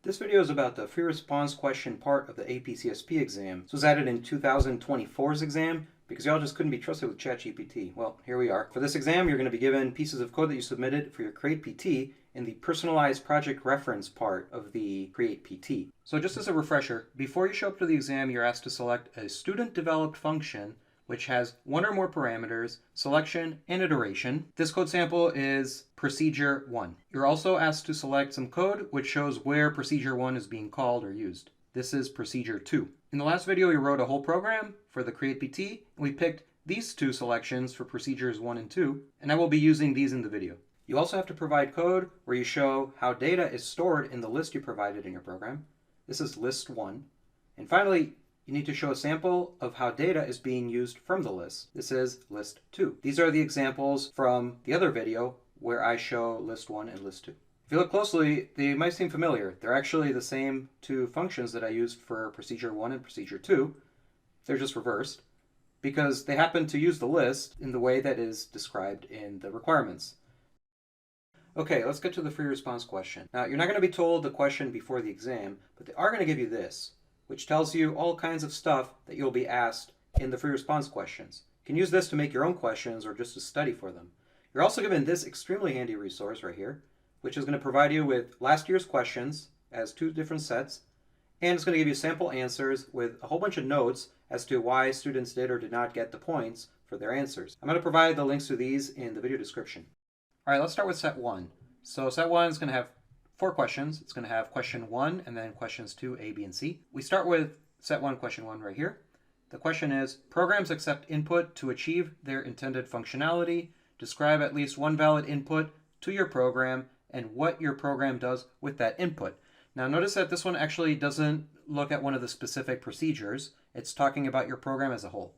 This video is about the free response question part of the AP CSP exam. This was added in 2024's exam because y'all just couldn't be trusted with ChatGPT. Well, here we are. For this exam, you're going to be given pieces of code that you submitted for your Create PT in the personalized project reference part of the Create PT. So just as a refresher, before you show up to the exam, you're asked to select a student-developed function which has one or more parameters, selection, and iteration. This code sample is procedure 1. You're also asked to select some code which shows where procedure 1 is being called or used. This is procedure 2. In the last video, we wrote a whole program for the Create PT, and we picked these two selections for procedures 1 and 2, and I will be using these in the video. You also have to provide code where you show how data is stored in the list you provided in your program. This is list 1. And finally, you need to show a sample of how data is being used from the list. This is list 2. These are the examples from the other video where I show list 1 and list 2. If you look closely, they might seem familiar. They're actually the same two functions that I used for procedure 1 and procedure 2. They're just reversed because they happen to use the list in the way that is described in the requirements. Okay, let's get to the free response question. Now, you're not going to be told the question before the exam, but they are going to give you this, which tells you all kinds of stuff that you'll be asked in the free response questions. You can use this to make your own questions or just to study for them. You're also given this extremely handy resource right here, which is going to provide you with last year's questions as two different sets, and it's going to give you sample answers with a whole bunch of notes as to why students did or did not get the points for their answers. I'm going to provide the links to these in the video description. All right, let's start with set 1. So set 1 is going to have 4 questions. It's going to have question 1 and then questions 2, A, B, and C. We start with set 1, question 1 right here. The question is, programs accept input to achieve their intended functionality. Describe at least one valid input to your program and what your program does with that input. Now notice that this one actually doesn't look at one of the specific procedures. It's talking about your program as a whole.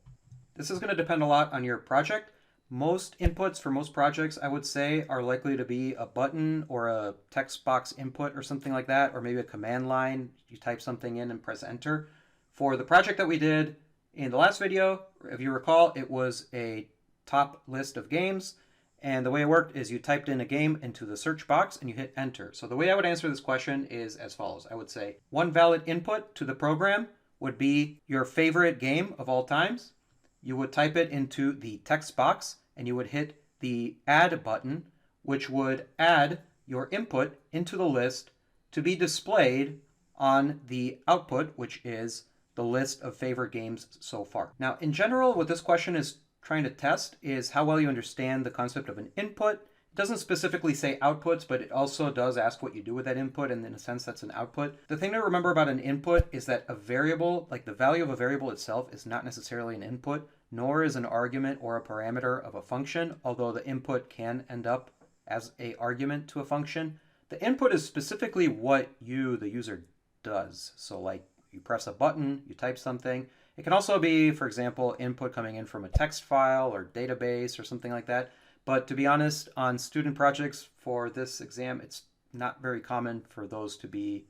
This is going to depend a lot on your project. Most inputs for most projects, I would say, are likely to be a button or a text box input or something like that, or maybe a command line. You type something in and press enter. For the project that we did in the last video, if you recall, it was a top list of games. And the way it worked is you typed in a game into the search box and you hit enter. So the way I would answer this question is as follows. I would say one valid input to the program would be your favorite game of all times. You would type it into the text box and you would hit the add button, which would add your input into the list to be displayed on the output, which is the list of favorite games so far. Now, in general, what this question is trying to test is how well you understand the concept of an input. It doesn't specifically say outputs, but it also does ask what you do with that input, and in a sense, that's an output. The thing to remember about an input is that a variable, like the value of a variable itself, is not necessarily an input, nor is an argument or a parameter of a function, although the input can end up as an argument to a function. The input is specifically what you, the user, does. So like you press a button, you type something. It can also be, for example, input coming in from a text file or database or something like that. But to be honest, on student projects for this exam, it's not very common for those to be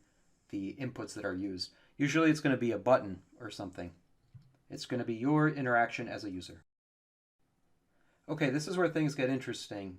the inputs that are used. Usually it's going to be a button or something. It's going to be your interaction as a user. Okay, this is where things get interesting.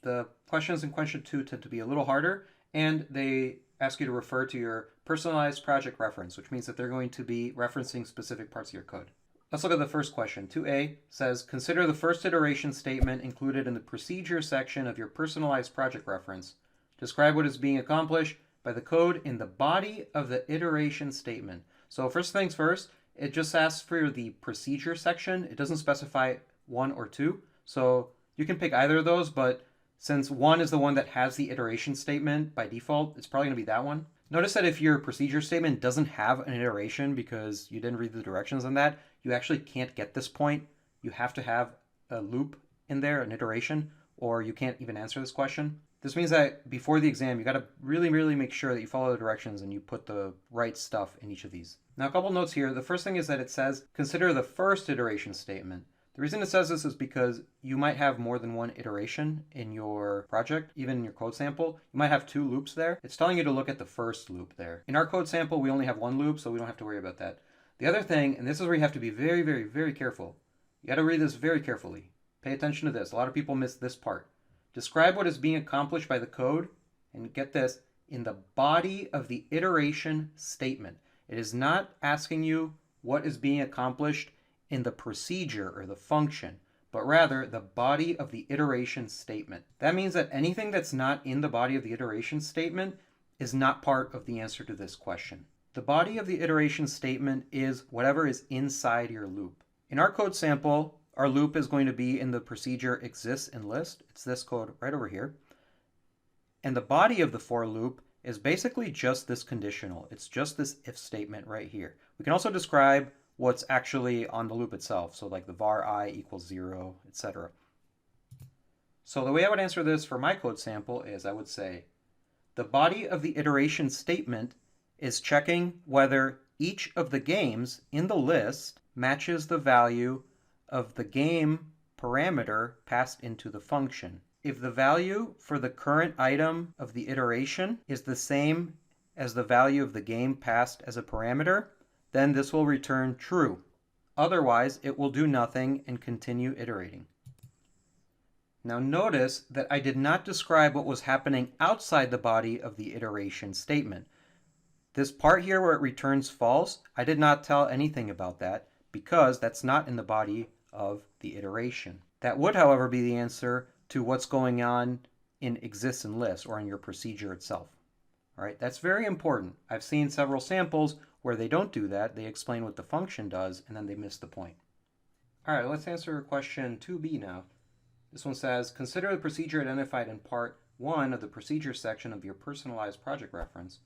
The questions in question 2 tend to be a little harder, and they ask you to refer to your personalized project reference, which means that they're going to be referencing specific parts of your code. Let's look at the first question. 2A says, consider the first iteration statement included in the procedure section of your personalized project reference. Describe what is being accomplished by the code in the body of the iteration statement. So first things first, it just asks for the procedure section. It doesn't specify 1 or 2. So you can pick either of those, but since 1 is the one that has the iteration statement by default, it's probably going to be that one. Notice that if your procedure statement doesn't have an iteration because you didn't read the directions on that, you actually can't get this point. You have to have a loop in there, an iteration, or you can't even answer this question. This means that before the exam, you got to really, really make sure that you follow the directions and you put the right stuff in each of these. Now, a couple notes here. The first thing is that it says, consider the first iteration statement. The reason it says this is because you might have more than one iteration in your project, even in your code sample. You might have 2 loops there. It's telling you to look at the first loop there. In our code sample, we only have 1 loop, so we don't have to worry about that. The other thing, and this is where you have to be very, very, very careful. You got to read this very carefully. Pay attention to this. A lot of people miss this part. Describe what is being accomplished by the code, and get this, in the body of the iteration statement. It is not asking you what is being accomplished in the procedure or the function, but rather the body of the iteration statement. That means that anything that's not in the body of the iteration statement is not part of the answer to this question. The body of the iteration statement is whatever is inside your loop. In our code sample, our loop is going to be in the procedure exists in list. It's this code right over here. And the body of the for loop is basically just this conditional. It's just this if statement right here. We can also describe what's actually on the loop itself. So like the var I equals 0, etc. So the way I would answer this for my code sample is I would say the body of the iteration statement is checking whether each of the games in the list matches the value of the game parameter passed into the function. If the value for the current item of the iteration is the same as the value of the game passed as a parameter, then this will return true. Otherwise, it will do nothing and continue iterating. Now notice that I did not describe what was happening outside the body of the iteration statement. This part here where it returns false, I did not tell anything about that because that's not in the body of the iteration. That would, however, be the answer to what's going on in exists in list or in your procedure itself. All right, that's very important. I've seen several samples where they don't do that. They explain what the function does and then they miss the point. All right, let's answer question 2b now. This one says, consider the procedure identified in part 1 of the procedure section of your personalized project reference.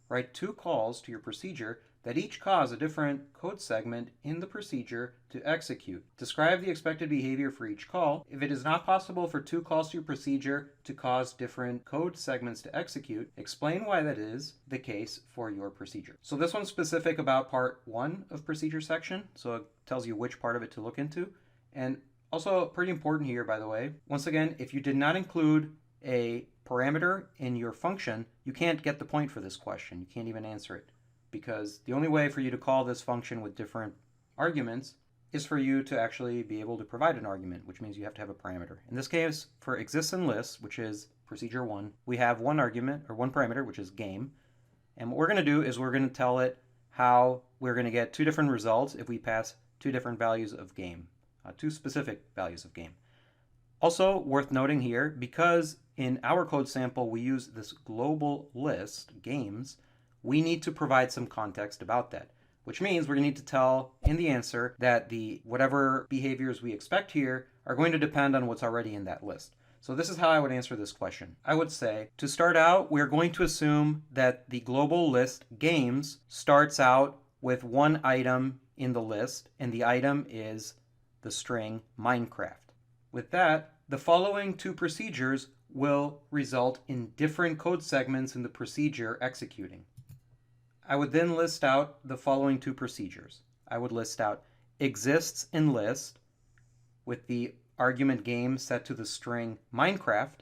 Write 2 calls to your procedure that each cause a different code segment in the procedure to execute. Describe the expected behavior for each call. If it is not possible for 2 calls to your procedure to cause different code segments to execute, explain why that is the case for your procedure. So this one's specific about part 1 of procedure section, so it tells you which part of it to look into. And also pretty important here, by the way, once again, if you did not include a parameter in your function, you can't get the point for this question. You can't even answer it, because the only way for you to call this function with different arguments is for you to actually be able to provide an argument, which means you have to have a parameter. In this case, for exists in list, which is procedure 1, we have one argument or one parameter, which is game. And what we're going to do is we're going to tell it how we're going to get 2 different results if we pass 2 different values of game, 2 specific values of game. Also worth noting here, because in our code sample we use this global list, games, we need to provide some context about that, which means we're going to need to tell in the answer that the whatever behaviors we expect here are going to depend on what's already in that list. So this is how I would answer this question. I would say, to start out, we're going to assume that the global list games starts out with one item in the list, and the item is the string Minecraft. With that, the following 2 procedures will result in different code segments in the procedure executing. I would then list out the following 2 procedures. I would list out exists in list with the argument game set to the string Minecraft,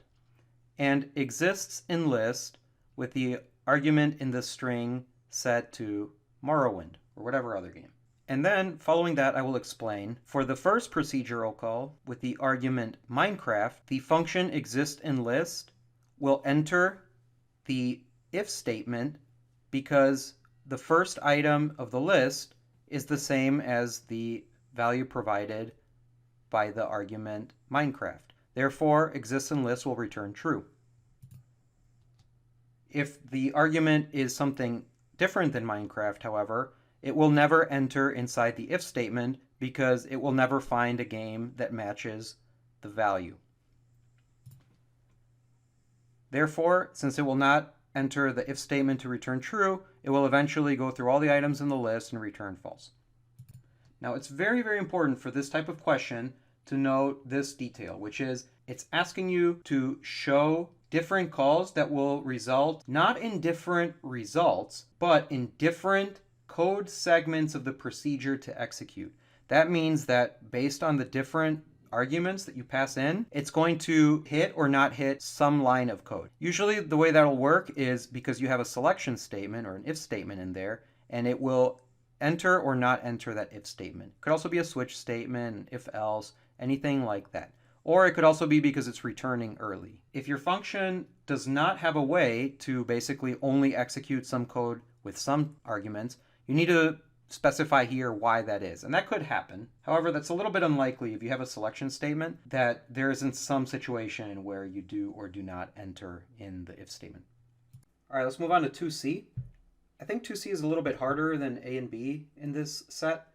and exists in list with the argument in the string set to Morrowind or whatever other game. And then, following that, I will explain, for the first procedural call with the argument Minecraft, the function exist in list will enter the if statement because the first item of the list is the same as the value provided by the argument Minecraft. Therefore, exists in list will return true. If the argument is something different than Minecraft, however, it will never enter inside the if statement because it will never find a game that matches the value. Therefore, since it will not enter the if statement to return true, it will eventually go through all the items in the list and return false. Now, it's very, very important for this type of question to note this detail, which is it's asking you to show different calls that will result not in different results, but in different code segments of the procedure to execute. That means that based on the different arguments that you pass in, it's going to hit or not hit some line of code. Usually the way that'll work is because you have a selection statement or an if statement in there, and it will enter or not enter that if statement. It could also be a switch statement, if else, anything like that. or it could also be because it's returning early. If your function does not have a way to basically only execute some code with some arguments, you need to specify here why that is. And that could happen. However, that's a little bit unlikely if you have a selection statement that there isn't some situation where you do or do not enter in the if statement. All right, let's move on to 2C. I think 2C is a little bit harder than A and B in this set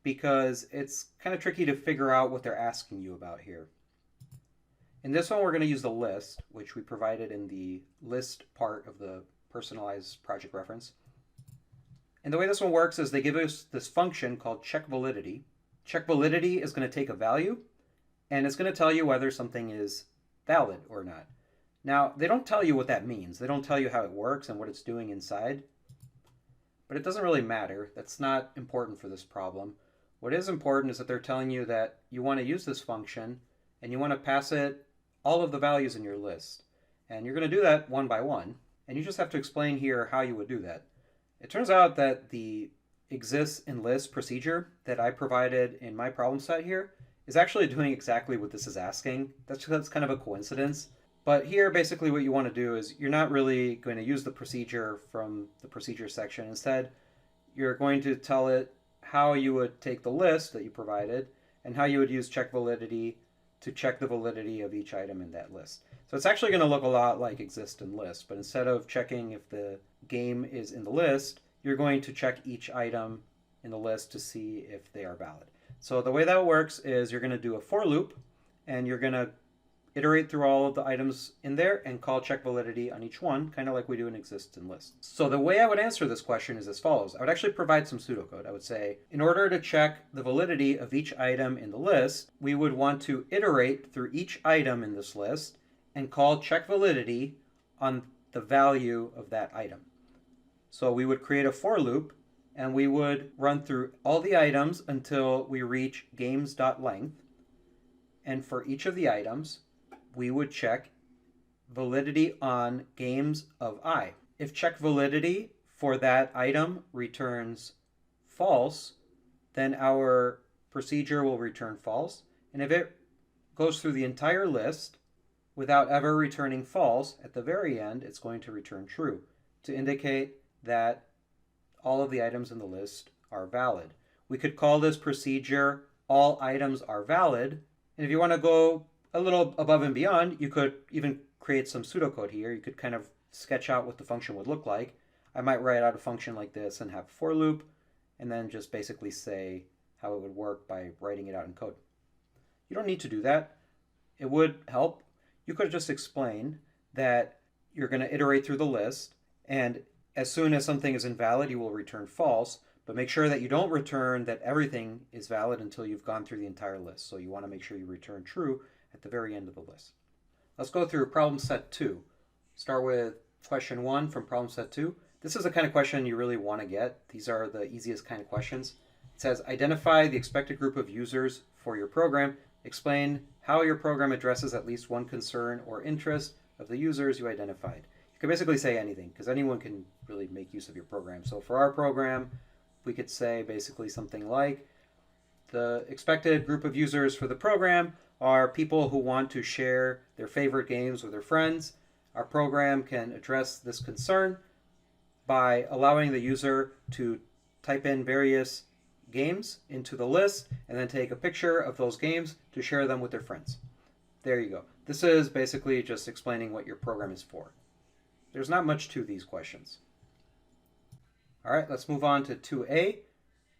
because it's kind of tricky to figure out what they're asking you about here. In this one, we're going to use the list, which we provided in the list part of the personalized project reference. And the way this one works is they give us this function called check validity. Check validity is going to take a value, and it's going to tell you whether something is valid or not. Now, they don't tell you what that means. They don't tell you how it works and what it's doing inside. But it doesn't really matter. That's not important for this problem. What is important is that they're telling you that you want to use this function, and you want to pass it all of the values in your list. And you're going to do that one by one. And you just have to explain here how you would do that. It turns out that the exists in list procedure that I provided in my problem set here is actually doing exactly what this is asking. That's kind of a coincidence. But here, basically what you want to do is you're not really going to use the procedure from the procedure section. Instead, you're going to tell it how you would take the list that you provided and how you would use check validity to check the validity of each item in that list. So it's actually going to look a lot like exist in list, but instead of checking if the game is in the list, you're going to check each item in the list to see if they are valid. So the way that works is you're going to do a for loop, and you're going to iterate through all of the items in there and call check validity on each one, kind of like we do in exist in list. So the way I would answer this question is as follows. I would actually provide some pseudocode. I would say, in order to check the validity of each item in the list, we would want to iterate through each item in this list and call check validity on the value of that item. So we would create a for loop, and we would run through all the items until we reach games.length. And for each of the items, we would check validity on games of I. If check validity for that item returns false, then our procedure will return false. And if it goes through the entire list without ever returning false, at the very end, it's going to return true to indicate that all of the items in the list are valid. We could call this procedure all items are valid. And if you want to go a little above and beyond, you could even create some pseudocode here. You could kind of sketch out what the function would look like. I might write out a function like this and have a for loop, and then just basically say how it would work by writing it out in code. You don't need to do that. It would help. You could just explain that you're going to iterate through the list, and as soon as something is invalid, you will return false, but make sure that you don't return that everything is valid until you've gone through the entire list. So you want to make sure you return true at the very end of the list. Let's go through problem set 2. Start with question 1 from problem set 2. This is the kind of question you really want to get. These are the easiest kind of questions. It says, identify the expected group of users for your program. Explain how your program addresses at least one concern or interest of the users you identified. You can basically say anything, because anyone can really make use of your program. So for our program, we could say basically something like, the expected group of users for the program are people who want to share their favorite games with their friends. Our program can address this concern by allowing the user to type in various games into the list and then take a picture of those games to share them with their friends. There you go. This is basically just explaining what your program is for. There's not much to these questions. All right, let's move on to 2A.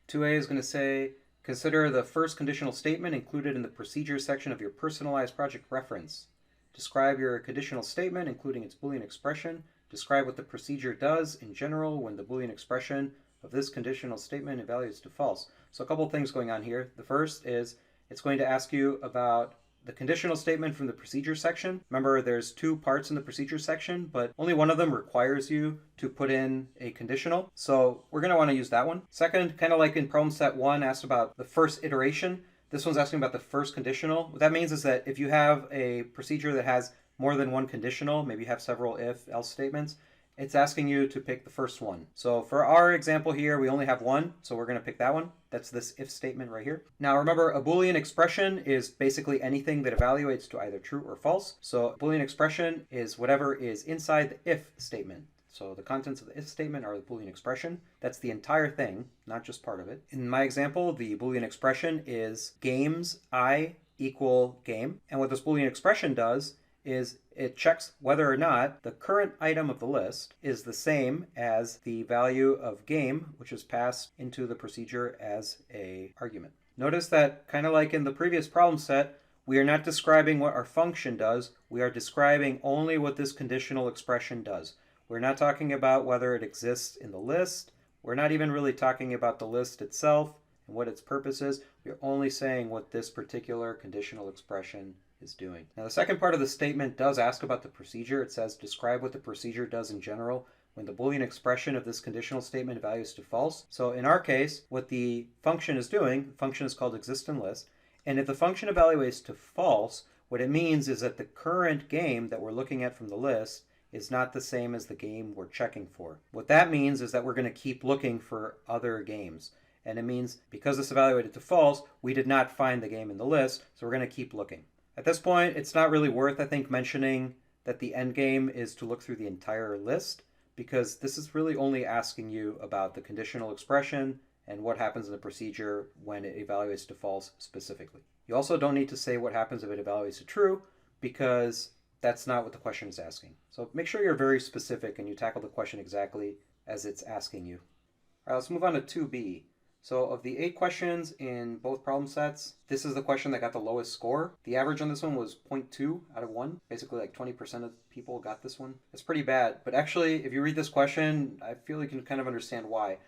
2A is going to say, consider the first conditional statement included in the procedure section of your personalized project reference. Describe your conditional statement, including its Boolean expression. Describe what the procedure does in general when the Boolean expression of this conditional statement evaluates to false. So a couple things going on here. The first is it's going to ask you about the conditional statement from the procedure section. Remember, there's 2 parts in the procedure section, but only one of them requires you to put in a conditional. So we're going to want to use that one. Second, kind of like in problem set 1, asked about the first iteration. This one's asking about the first conditional. What that means is that if you have a procedure that has more than one conditional, maybe you have several if-else statements, It's asking you to pick the first one. So for our example here, we only have one, so we're going to pick that one. That's this if statement right here. Now remember, a Boolean expression is basically anything that evaluates to either true or false. So a Boolean expression is whatever is inside the if statement. So the contents of the if statement are the Boolean expression. That's the entire thing, not just part of it. In my example, the Boolean expression is games I equal game. And what this Boolean expression does is it checks whether or not the current item of the list is the same as the value of game, which is passed into the procedure as an argument. Notice that, kind of like in the previous problem set, we are not describing what our function does. We are describing only what this conditional expression does. We're not talking about whether it exists in the list. We're not even really talking about the list itself and what its purpose is. We're only saying what this particular conditional expression is doing. Now the second part of the statement does ask about the procedure. It says describe what the procedure does in general when the Boolean expression of this conditional statement evaluates to false. So in our case, what the function is doing, the function is called exists_list, and if the function evaluates to false, what it means is that the current game that we're looking at from the list is not the same as the game we're checking for. What that means is that we're going to keep looking for other games. And it means because this evaluated to false, we did not find the game in the list, so we're going to keep looking. At this point, it's not really worth, I think, mentioning that the end game is to look through the entire list, because this is really only asking you about the conditional expression and what happens in the procedure when it evaluates to false specifically. You also don't need to say what happens if it evaluates to true, because that's not what the question is asking. So make sure you're very specific and you tackle the question exactly as it's asking you. All right, let's move on to 2B. So of the 8 questions in both problem sets, this is the question that got the lowest score. The average on this one was 0.2 out of 1. Basically like 20% of people got this one. It's pretty bad. But actually, if you read this question, I feel you can kind of understand why.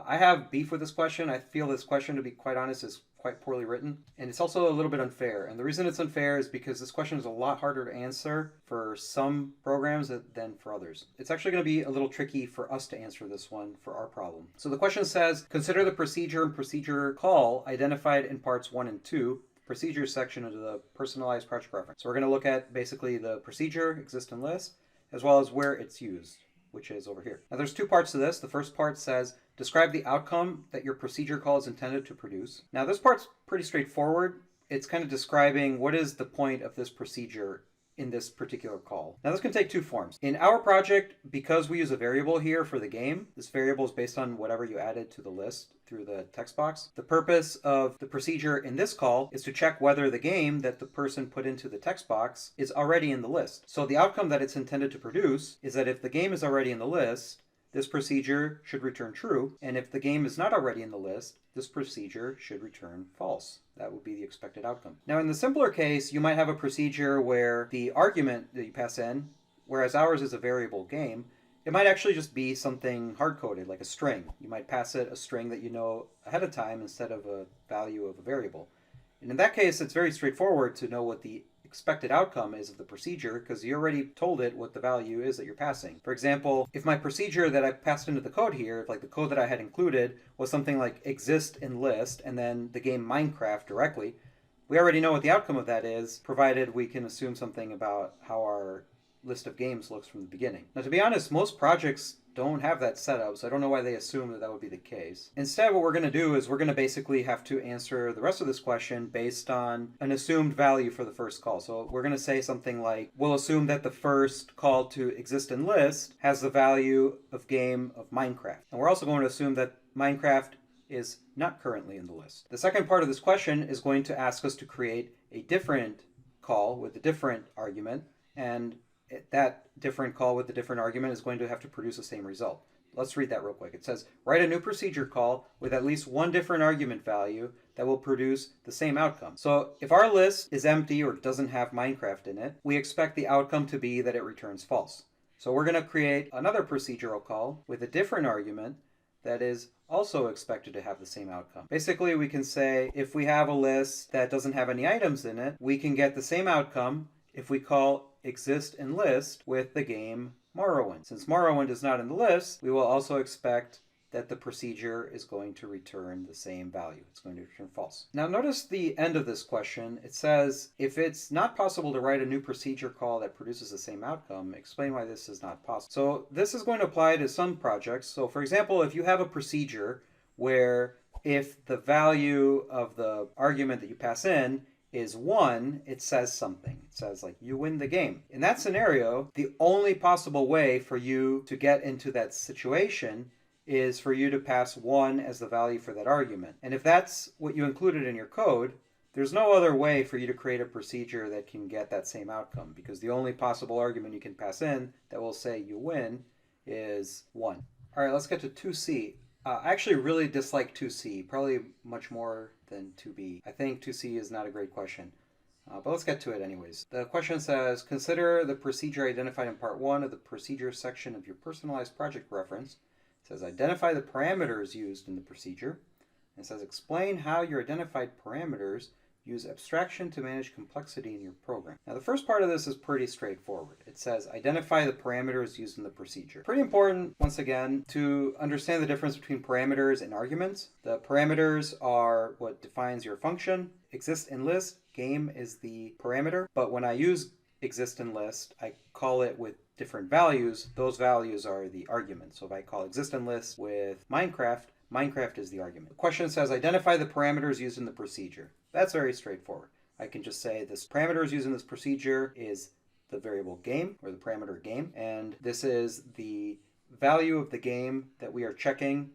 I have beef with this question. I feel this question, to be quite honest, is quite poorly written. And it's also a little bit unfair. And the reason it's unfair is because this question is a lot harder to answer for some programs than for others. It's actually going to be a little tricky for us to answer this one for our problem. So the question says, consider the procedure and procedure call identified in parts 1 and 2, procedure section of the personalized project reference. So we're going to look at basically the procedure, exists_list, as well as where it's used, which is over here. Now there's 2 parts to this. The first part says, describe the outcome that your procedure call is intended to produce. Now this part's pretty straightforward. It's kind of describing what is the point of this procedure in this particular call. Now this can take 2 forms. In our project, because we use a variable here for the game, this variable is based on whatever you added to the list through the text box. The purpose of the procedure in this call is to check whether the game that the person put into the text box is already in the list. So the outcome that it's intended to produce is that if the game is already in the list, this procedure should return true, and if the game is not already in the list, this procedure should return false. That would be the expected outcome. Now in the simpler case, you might have a procedure where the argument that you pass in, whereas ours is a variable game, it might actually just be something hard-coded, like a string. You might pass it a string that you know ahead of time instead of a value of a variable. And in that case, it's very straightforward to know what the expected outcome is of the procedure, because you already told it what the value is that you're passing. For example, if my procedure that I passed into the code here, like the code that I had included, was something like exists_list and then the game Minecraft directly, we already know what the outcome of that is, provided we can assume something about how our list of games looks from the beginning. Now, to be honest, most projects don't have that set up, so I don't know why they assume that that would be the case. Instead, what we're going to do is we're going to basically have to answer the rest of this question based on an assumed value for the first call. So we're going to say something like, we'll assume that the first call to exists_list has the value of game of Minecraft. And we're also going to assume that Minecraft is not currently in the list. The second part of this question is going to ask us to create a different call with a different argument, and that different call with the different argument is going to have to produce the same result. Let's read that real quick. It says, write a new procedure call with at least one different argument value that will produce the same outcome. So if our list is empty or doesn't have Minecraft in it, we expect the outcome to be that it returns false. So we're going to create another procedural call with a different argument that is also expected to have the same outcome. Basically, we can say if we have a list that doesn't have any items in it, we can get the same outcome if we call exists_list with the game Morrowind. Since Morrowind is not in the list, we will also expect that the procedure is going to return the same value. It's going to return false. Now notice the end of this question. It says, if it's not possible to write a new procedure call that produces the same outcome, explain why this is not possible. So this is going to apply to some projects. So for example, if you have a procedure where if the value of the argument that you pass in is 1, it says something. It says like, you win the game. In that scenario, the only possible way for you to get into that situation is for you to pass 1 as the value for that argument. And if that's what you included in your code, there's no other way for you to create a procedure that can get that same outcome, because the only possible argument you can pass in that will say you win is 1. All right, let's get to 2C. I actually really dislike 2C, probably much more than 2B. I think 2C is not a great question, but let's get to it anyways. The question says, consider the procedure identified in part 1 of the procedure section of your personalized project reference. It says, identify the parameters used in the procedure. And it says, explain how your identified parameters use abstraction to manage complexity in your program. Now the first part of this is pretty straightforward. It says identify the parameters used in the procedure. Pretty important, once again, to understand the difference between parameters and arguments. The parameters are what defines your function. Exist and list, game is the parameter, but when I use exist and list, I call it with different values. Those values are the arguments. So if I call exist and list with Minecraft, Minecraft is the argument. The question says identify the parameters used in the procedure. That's very straightforward. I can just say this parameters used in this procedure is the variable game, or the parameter game, and this is the value of the game that we are checking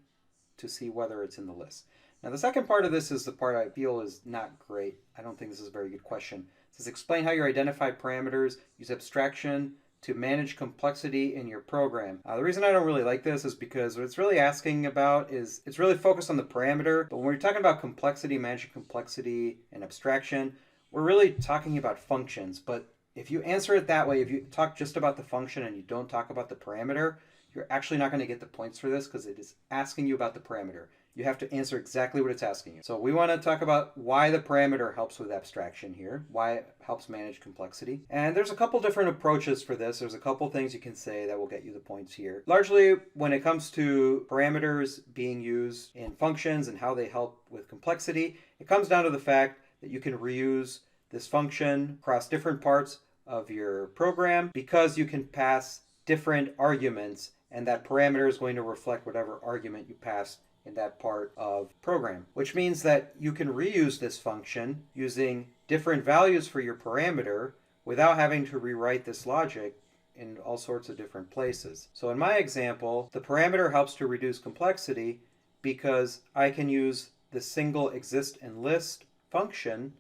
to see whether it's in the list. Now the second part of this is the part I feel is not great. I don't think this is a very good question. It says explain how your identified parameters use abstraction to manage complexity in your program. The reason I don't really like this is because what it's really asking about is, it's really focused on the parameter, but when we're talking about complexity, managing complexity and abstraction, we're really talking about functions. But if you answer it that way, if you talk just about the function and you don't talk about the parameter, you're actually not going to get the points for this because it is asking you about the parameter. You have to answer exactly what it's asking you. So we want to talk about why the parameter helps with abstraction here, why it helps manage complexity. And there's a couple different approaches for this. There's a couple things you can say that will get you the points here. Largely, when it comes to parameters being used in functions and how they help with complexity, it comes down to the fact that you can reuse this function across different parts of your program because you can pass different arguments, and that parameter is going to reflect whatever argument you pass in that part of program, which means that you can reuse this function using different values for your parameter without having to rewrite this logic in all sorts of different places. So in my example, the parameter helps to reduce complexity because I can use the single exist and list function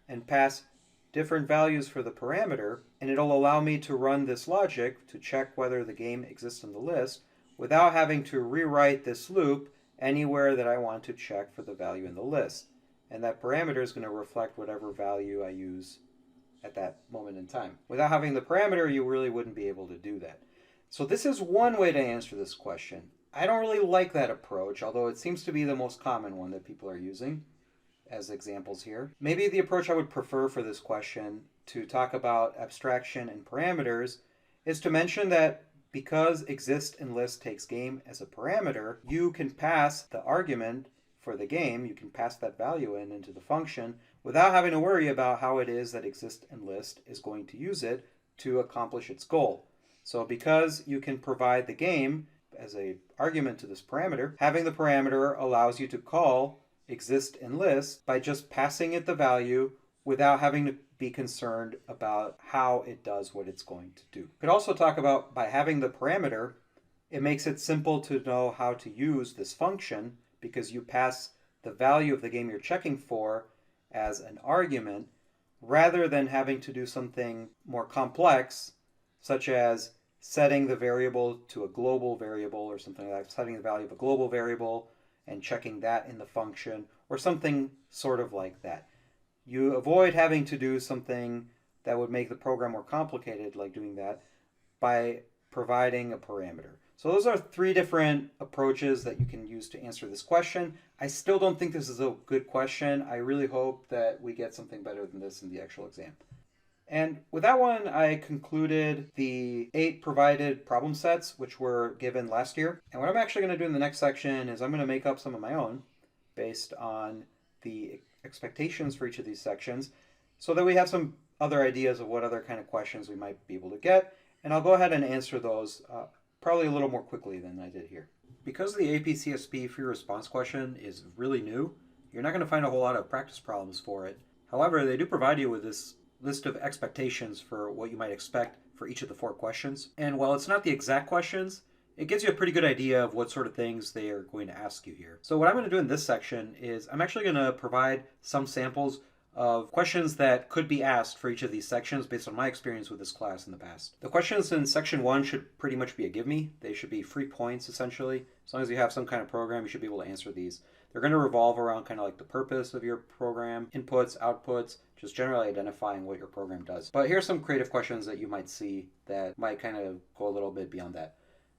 and pass different values for the parameter, and it'll allow me to run this logic to check whether the game exists in the list without having to rewrite this loop anywhere that I want to check for the value in the list. And that parameter is going to reflect whatever value I use at that moment in time. Without having the parameter, you really wouldn't be able to do that. So this is one way to answer this question. I don't really like that approach, although it seems to be the most common one that people are using as examples here. Maybe the approach I would prefer for this question to talk about abstraction and parameters is to mention that because exist and list takes game as a parameter, you can pass the argument for the game, you can pass that value into the function without having to worry about how it is that exist and list is going to use it to accomplish its goal. So because you can provide the game as an argument to this parameter, having the parameter allows you to call exist and list by just passing it the value without having to be concerned about how it does what it's going to do. We could also talk about by having the parameter, it makes it simple to know how to use this function because you pass the value of the game you're checking for as an argument rather than having to do something more complex, such as setting the variable to a global variable or something like that, setting the value of a global variable and checking that in the function or something sort of like that. You avoid having to do something that would make the program more complicated, like doing that, by providing a parameter. So those are 3 different approaches that you can use to answer this question. I still don't think this is a good question. I really hope that we get something better than this in the actual exam. And with that one, I concluded the 8 provided problem sets, which were given last year. And what I'm actually going to do in the next section is I'm going to make up some of my own based on the expectations for each of these sections so that we have some other ideas of what other kind of questions we might be able to get. And I'll go ahead and answer those probably a little more quickly than I did here. Because the AP CSP free response question is really new, you're not going to find a whole lot of practice problems for it. However, they do provide you with this list of expectations for what you might expect for each of the 4 questions. And while it's not the exact questions, it gives you a pretty good idea of what sort of things they are going to ask you here. So what I'm going to do in this section is I'm actually going to provide some samples of questions that could be asked for each of these sections based on my experience with this class in the past. The questions in section 1 should pretty much be a give me. They should be free points essentially. As long as you have some kind of program, you should be able to answer these. They're going to revolve around kind of like the purpose of your program, inputs, outputs, just generally identifying what your program does. But here's some creative questions that you might see that might kind of go a little bit beyond that.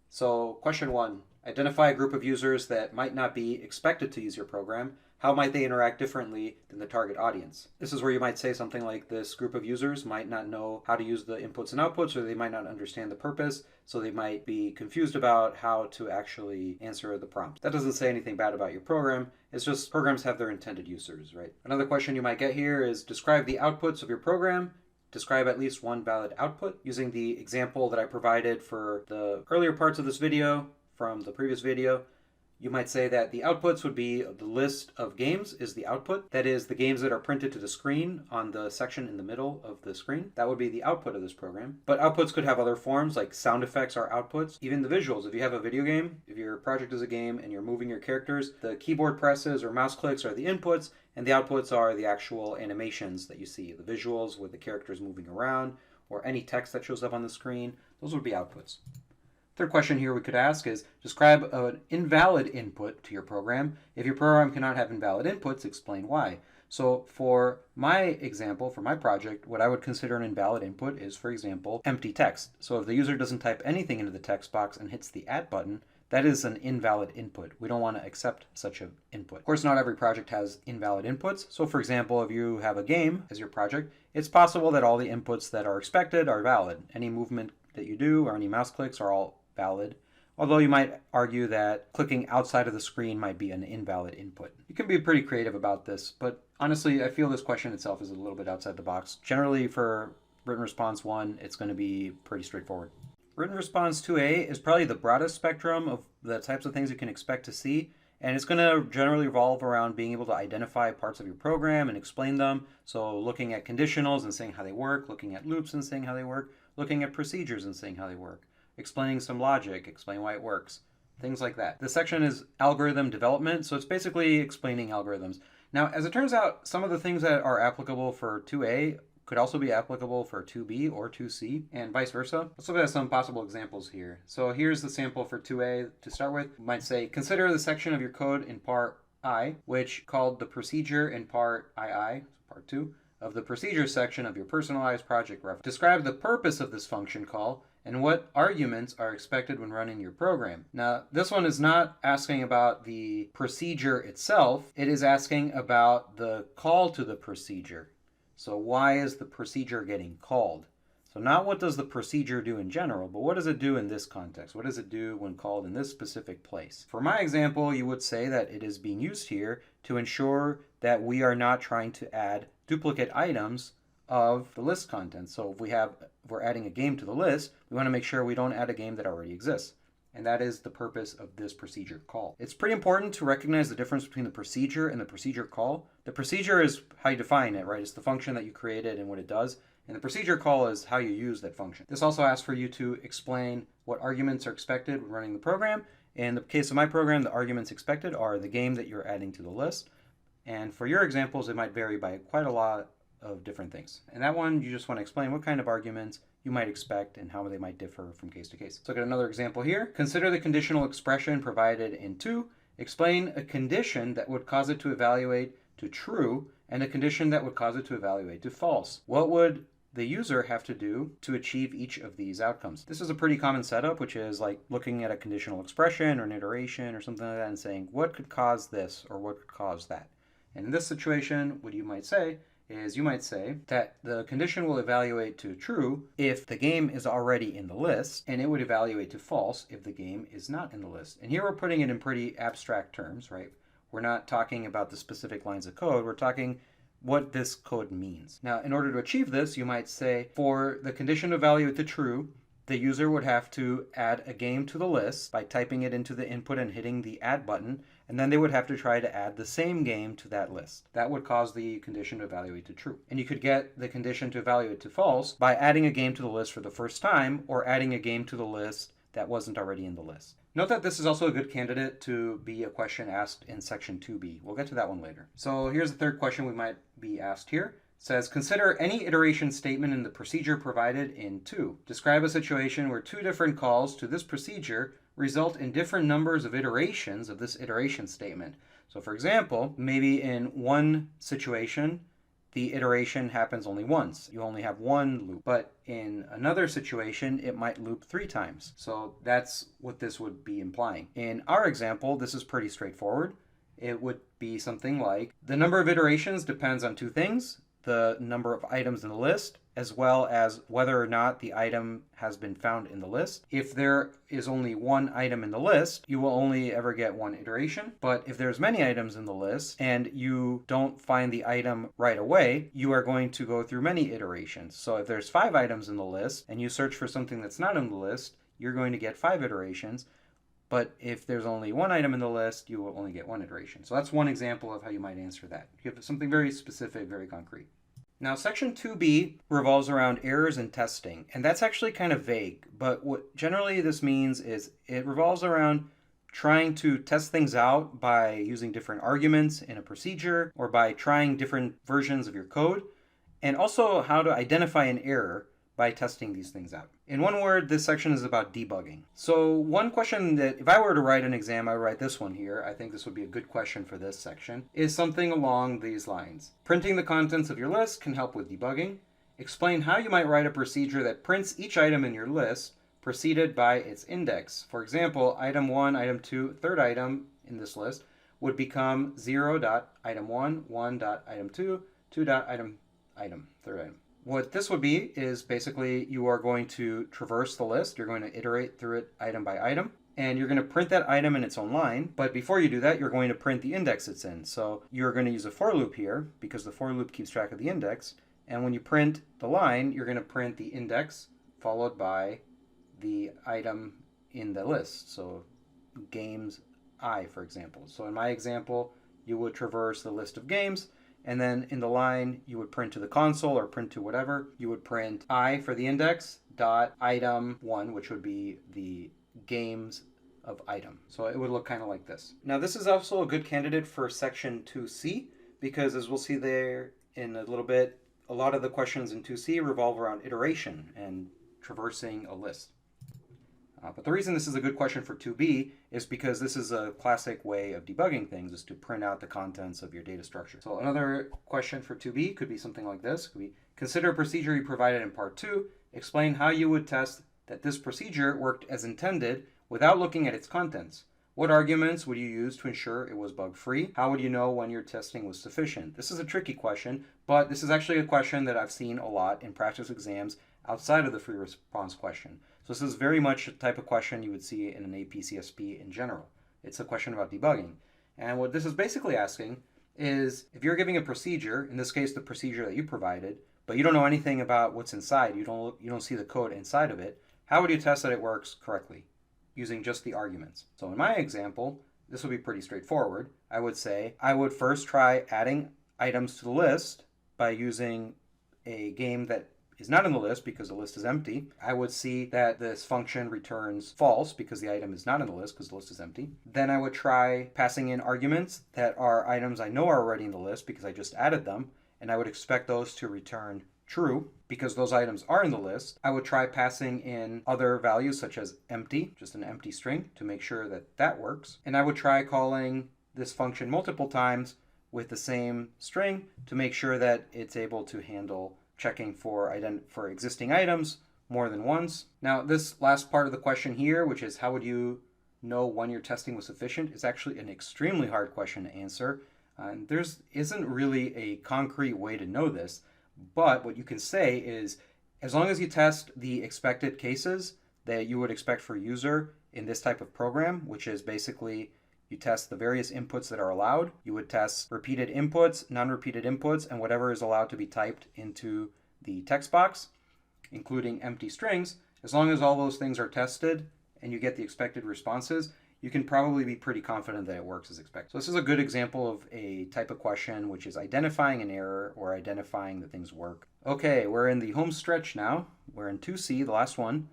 So question 1, identify a group of users that might not be expected to use your program. How might they interact differently than the target audience? This is where you might say something like this group of users might not know how to use the inputs and outputs, or they might not understand the purpose, so they might be confused about how to actually answer the prompt. That doesn't say anything bad about your program. It's just programs have their intended users, right? Another question you might get here is describe the outputs of your program. Describe at least one valid output. Using the example that I provided for the earlier parts of this video from the previous video, you might say that the outputs would be the list of games is the output. That is the games that are printed to the screen on the section in the middle of the screen. That would be the output of this program. But outputs could have other forms, like sound effects are outputs. Even the visuals. If you have a video game, if your project is a game and you're moving your characters, the keyboard presses or mouse clicks are the inputs, and the outputs are the actual animations that you see. The visuals with the characters moving around, or any text that shows up on the screen. Those would be outputs. Third question here we could ask is, describe an invalid input to your program. If your program cannot have invalid inputs, explain why. So for my example, for my project, what I would consider an invalid input is, for example, empty text. So if the user doesn't type anything into the text box and hits the add button, that is an invalid input. We don't want to accept such an input. Of course, not every project has invalid inputs. So for example, if you have a game as your project, it's possible that all the inputs that are expected are valid. Any movement that you do or any mouse clicks are all valid, although you might argue that clicking outside of the screen might be an invalid input. You can be pretty creative about this, but honestly, I feel this question itself is a little bit outside the box. Generally, for written response 1, it's going to be pretty straightforward. Written response 2A is probably the broadest spectrum of the types of things you can expect to see, and it's going to generally revolve around being able to identify parts of your program and explain them. So looking at conditionals and saying how they work, looking at loops and saying how they work, looking at procedures and saying how they work, explaining some logic, explain why it works, things like that. This section is algorithm development, so it's basically explaining algorithms. Now, as it turns out, some of the things that are applicable for 2A could also be applicable for 2B or 2C, and vice versa. Let's look at some possible examples here. So here's the sample for 2A to start with. You might say, consider the section of your code in part I, which called the procedure in part II, so part 2, of the procedure section of your personalized project reference. Describe the purpose of this function call and what arguments are expected when running your program. Now, this one is not asking about the procedure itself. It is asking about the call to the procedure. So why is the procedure getting called? So not what does the procedure do in general, but what does it do in this context? What does it do when called in this specific place? For my example, you would say that it is being used here to ensure that we are not trying to add duplicate items of the list content. So if we're adding a game to the list, we want to make sure we don't add a game that already exists. And that is the purpose of this procedure call. It's pretty important to recognize the difference between the procedure and the procedure call. The procedure is how you define it, right? It's the function that you created and what it does. And the procedure call is how you use that function. This also asks for you to explain what arguments are expected when running the program. In the case of my program, the arguments expected are the game that you're adding to the list. And for your examples, it might vary by quite a lot of different things. And that one, you just want to explain what kind of arguments you might expect and how they might differ from case to case. Let's look at another example here. Consider the conditional expression provided in 2. Explain a condition that would cause it to evaluate to true and a condition that would cause it to evaluate to false. What would the user have to do to achieve each of these outcomes? This is a pretty common setup, which is like looking at a conditional expression or an iteration or something like that and saying, what could cause this or what could cause that? And in this situation, what you might say is you might say that the condition will evaluate to true if the game is already in the list, and it would evaluate to false if the game is not in the list. And here we're putting it in pretty abstract terms, right? We're not talking about the specific lines of code. We're talking what this code means. Now, in order to achieve this, you might say for the condition to evaluate to true, the user would have to add a game to the list by typing it into the input and hitting the add button, and then they would have to try to add the same game to that list. That would cause the condition to evaluate to true. And you could get the condition to evaluate to false by adding a game to the list for the first time or adding a game to the list that wasn't already in the list. Note that this is also a good candidate to be a question asked in section 2b. We'll get to that one later. So here's the third question we might be asked here. It says, consider any iteration statement in the procedure provided in 2. Describe a situation where 2 different calls to this procedure result in different numbers of iterations of this iteration statement. So for example, maybe in one situation, the iteration happens only once. You only have one loop. But in another situation, it might loop 3 times. So that's what this would be implying. In our example, this is pretty straightforward. It would be something like, the number of iterations depends on 2 things. The number of items in the list, as well as whether or not the item has been found in the list. If there is only one item in the list, you will only ever get one iteration. But if there's many items in the list and you don't find the item right away, you are going to go through many iterations. So if there's 5 items in the list and you search for something that's not in the list, you're going to get 5 iterations. But if there's only one item in the list, you will only get 1 iteration. So that's one example of how you might answer that. You have something very specific, very concrete. Now, section 2b revolves around errors and testing, and that's actually kind of vague, but what generally this means is it revolves around trying to test things out by using different arguments in a procedure or by trying different versions of your code, and also how to identify an error by testing these things out. In one word, this section is about debugging. So one question that if I were to write an exam, I would write this one here. I think this would be a good question for this section, is something along these lines. Printing the contents of your list can help with debugging. Explain how you might write a procedure that prints each item in your list preceded by its index. For example, item 1, item 2, third item in this list would become 0.item1, 1.item2, 2.item, third item. What this would be is basically you are going to traverse the list. You're going to iterate through it item by item, and you're going to print that item in its own line. But before you do that, you're going to print the index it's in. So you're going to use a for loop here because the for loop keeps track of the index. And when you print the line, you're going to print the index followed by the item in the list. So games I, for example. So in my example, you would traverse the list of games, and then in the line, you would print to the console or print to whatever. You would print I for the index dot item 1, which would be the games of item. So it would look kind of like this. Now this is also a good candidate for section 2c because as we'll see there in a little bit, a lot of the questions in 2c revolve around iteration and traversing a list. But the reason this is a good question for 2b is because this is a classic way of debugging things, is to print out the contents of your data structure. So another question for 2b could be something like this. Could be, consider a procedure you provided in part 2. Explain how you would test that this procedure worked as intended without looking at its contents. What arguments would you use to ensure it was bug-free? How would you know when your testing was sufficient? This is a tricky question, but this is actually a question that I've seen a lot in practice exams outside of the free response question. So this is very much a type of question you would see in an AP CSP in general. It's a question about debugging. And what this is basically asking is if you're giving a procedure, in this case the procedure that you provided, but you don't know anything about what's inside, you don't see the code inside of it, how would you test that it works correctly using just the arguments? So in my example, this would be pretty straightforward. I would say I would first try adding items to the list by using a game that is not in the list because the list is empty. I would see that this function returns false because the item is not in the list because the list is empty. Then I would try passing in arguments that are items I know are already in the list because I just added them, and I would expect those to return true because those items are in the list. I would try passing in other values such as empty, just an empty string, to make sure that that works. And I would try calling this function multiple times with the same string to make sure that it's able to handle checking for existing items more than once. Now, this last part of the question here, which is how would you know when your testing was sufficient, is actually an extremely hard question to answer. And there's isn't really a concrete way to know this, but what you can say is as long as you test the expected cases that you would expect for a user in this type of program, which is basically you test the various inputs that are allowed. You would test repeated inputs, non-repeated inputs, and whatever is allowed to be typed into the text box, including empty strings. As long as all those things are tested and you get the expected responses, you can probably be pretty confident that it works as expected. So this is a good example of a type of question which is identifying an error or identifying that things work. Okay, we're in the home stretch now. We're in 2C, the last one.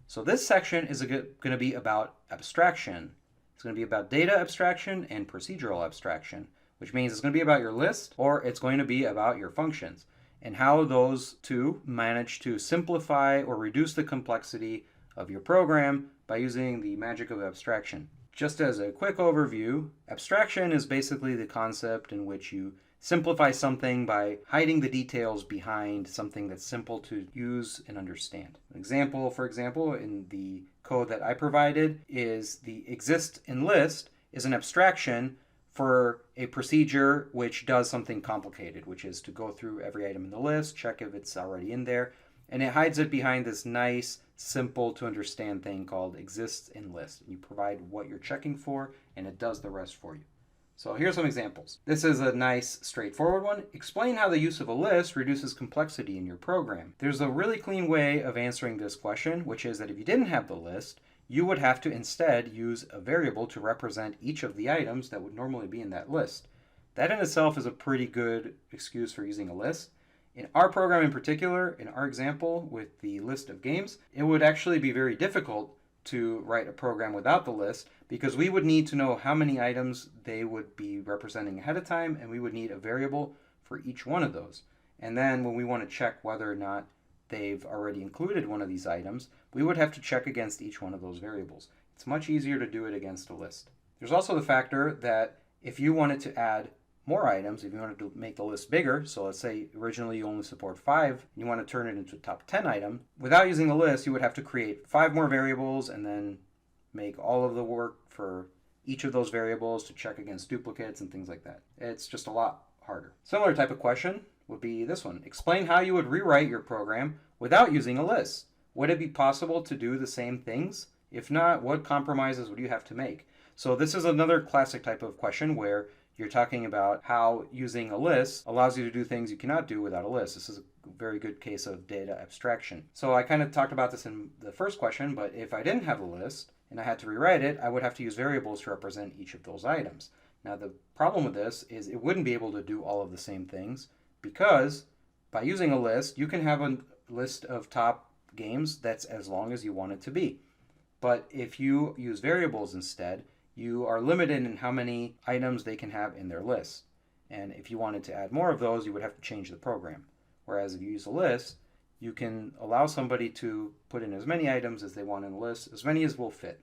So this section is going to be about abstraction. It's going to be about data abstraction and procedural abstraction, which means it's going to be about your list or it's going to be about your functions and how those two manage to simplify or reduce the complexity of your program by using the magic of abstraction. Just as a quick overview, abstraction is basically the concept in which you simplify something by hiding the details behind something that's simple to use and understand. An example, for example, in the code that I provided is the exist and list is an abstraction for a procedure which does something complicated, which is to go through every item in the list, check if it's already in there, and it hides it behind this nice, simple to understand thing called exists and list. You provide what you're checking for, and it does the rest for you. So here's some examples. This is a nice, straightforward one. Explain how the use of a list reduces complexity in your program. There's a really clean way of answering this question, which is that if you didn't have the list, you would have to instead use a variable to represent each of the items that would normally be in that list. That in itself is a pretty good excuse for using a list. In our program in particular, in our example with the list of games, it would actually be very difficult to write a program without the list because we would need to know how many items they would be representing ahead of time, and we would need a variable for each one of those. And then when we want to check whether or not they've already included one of these items, we would have to check against each one of those variables. It's much easier to do it against a list. There's also the factor that if you wanted to add more items, if you wanted to make the list bigger, so let's say originally you only support 5, and you want to turn it into a top 10 item, without using the list, you would have to create 5 more variables and then make all of the work for each of those variables to check against duplicates and things like that. It's just a lot harder. Similar type of question would be this one. Explain how you would rewrite your program without using a list. Would it be possible to do the same things? If not, what compromises would you have to make? So this is another classic type of question where you're talking about how using a list allows you to do things you cannot do without a list. This is a very good case of data abstraction. So I kind of talked about this in the first question, but if I didn't have a list and I had to rewrite it, I would have to use variables to represent each of those items. Now the problem with this is it wouldn't be able to do all of the same things because by using a list, you can have a list of top games that's as long as you want it to be. But if you use variables instead, you are limited in how many items they can have in their list. And if you wanted to add more of those, you would have to change the program. Whereas if you use a list, you can allow somebody to put in as many items as they want in the list, as many as will fit.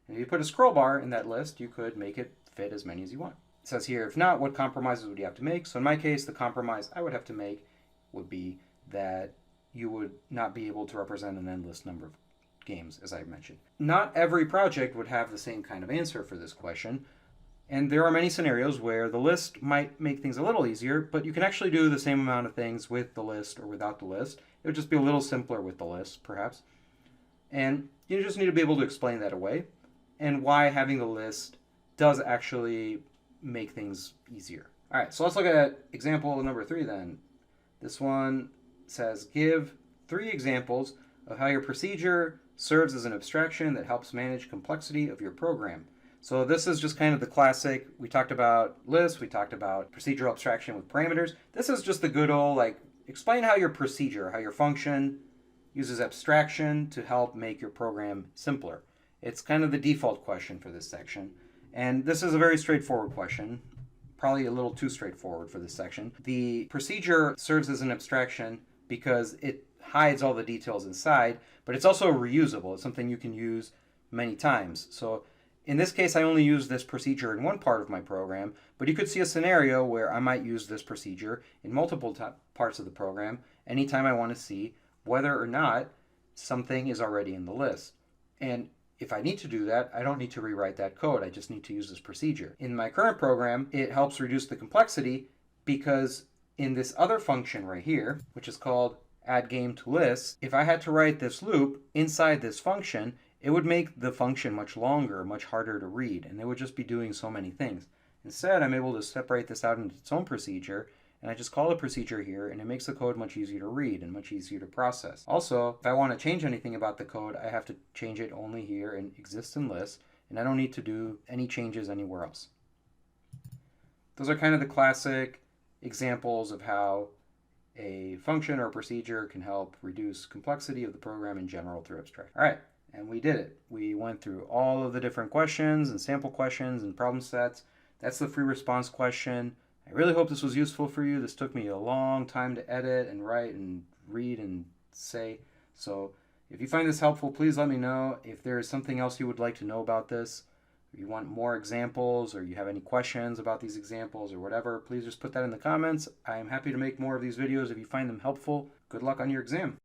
And if you put a scroll bar in that list, you could make it fit as many as you want. It says here, if not, what compromises would you have to make? So in my case, the compromise I would have to make would be that you would not be able to represent an endless number of games, as I mentioned. Not every project would have the same kind of answer for this question, and there are many scenarios where the list might make things a little easier, but you can actually do the same amount of things with the list or without the list. It would just be a little simpler with the list, perhaps. And you just need to be able to explain that away and why having the list does actually make things easier. All right, so let's look at example number 3 then. This one says, give 3 examples of how your procedure serves as an abstraction that helps manage complexity of your program. So this is just kind of the classic, we talked about lists, we talked about procedural abstraction with parameters. This is just the good old, like, explain how your procedure, how your function uses abstraction to help make your program simpler. It's kind of the default question for this section. And this is a very straightforward question, probably a little too straightforward for this section. The procedure serves as an abstraction because it hides all the details inside, but it's also reusable. It's something you can use many times. So in this case, I only use this procedure in one part of my program, but you could see a scenario where I might use this procedure in multiple parts of the program anytime I want to see whether or not something is already in the list. And if I need to do that, I don't need to rewrite that code. I just need to use this procedure. In my current program, it helps reduce the complexity because in this other function right here, which is called add game to list, if I had to write this loop inside this function, it would make the function much longer, much harder to read, and it would just be doing so many things. Instead, I'm able to separate this out into its own procedure, and I just call a procedure here, and it makes the code much easier to read and much easier to process. Also, if I want to change anything about the code, I have to change it only here in exist and list, and I don't need to do any changes anywhere else. Those are kind of the classic examples of how a function or a procedure can help reduce complexity of the program in general through abstraction. All right, and we did it. We went through all of the different questions and sample questions and problem sets. That's the free response question. I really hope this was useful for you. This took me a long time to edit and write and read and say. So if you find this helpful, please let me know. If there is something else you would like to know about this, or you want more examples, or you have any questions about these examples or whatever, please just put that in the comments. I am happy to make more of these videos if you find them helpful. Good luck on your exam.